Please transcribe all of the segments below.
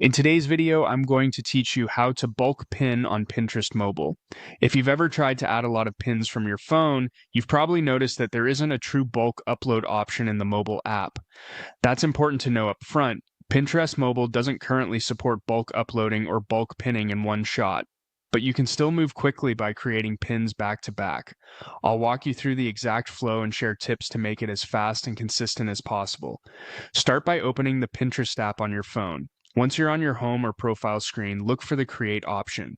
In today's video, I'm going to teach you how to bulk pin on Pinterest mobile. If you've ever tried to add a lot of pins from your phone, you've probably noticed that there isn't a true bulk upload option in the mobile app. That's important to know up front. Pinterest mobile doesn't currently support bulk uploading or bulk pinning in one shot, but you can still move quickly by creating pins back to back. I'll walk you through the exact flow and share tips to make it as fast and consistent as possible. Start by opening the Pinterest app on your phone. Once you're on your home or profile screen, look for the Create option.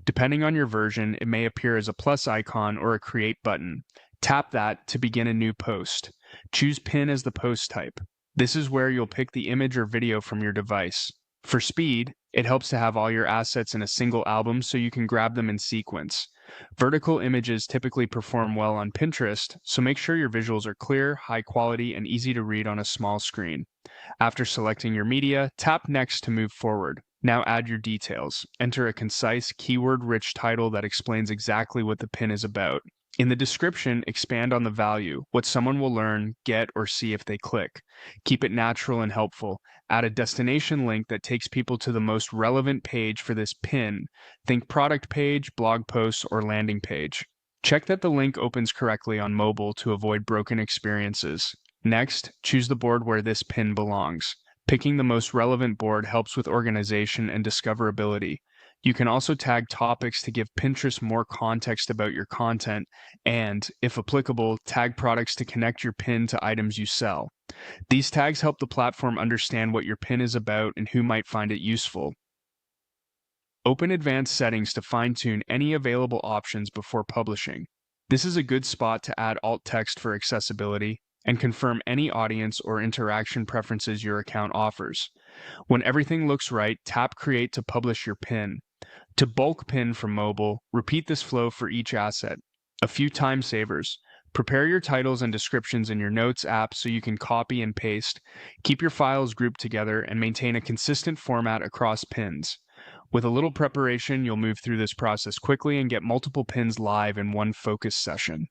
Depending on your version, it may appear as a plus icon or a Create button. Tap that to begin a new post. Choose Pin as the post type. This is where you'll pick the image or video from your device. For speed, it helps to have all your assets in a single album so you can grab them in sequence. Vertical images typically perform well on Pinterest, so make sure your visuals are clear, high quality, and easy to read on a small screen. After selecting your media, tap Next to move forward. Now add your details. Enter a concise, keyword-rich title that explains exactly what the pin is about. In the description, expand on the value, what someone will learn, get, or see if they click. Keep it natural and helpful. Add a destination link that takes people to the most relevant page for this pin. Think product page, blog posts, or landing page. Check that the link opens correctly on mobile to avoid broken experiences. Next, choose the board where this pin belongs. Picking the most relevant board helps with organization and discoverability. You can also tag topics to give Pinterest more context about your content and, if applicable, tag products to connect your pin to items you sell. These tags help the platform understand what your pin is about and who might find it useful. Open advanced settings to fine-tune any available options before publishing. This is a good spot to add alt text for accessibility and confirm any audience or interaction preferences your account offers. When everything looks right, tap Create to publish your pin. To bulk pin from mobile, repeat this flow for each asset. A few time savers. Prepare your titles and descriptions in your Notes app so you can copy and paste. Keep your files grouped together and maintain a consistent format across pins. With a little preparation, you'll move through this process quickly and get multiple pins live in one focus session.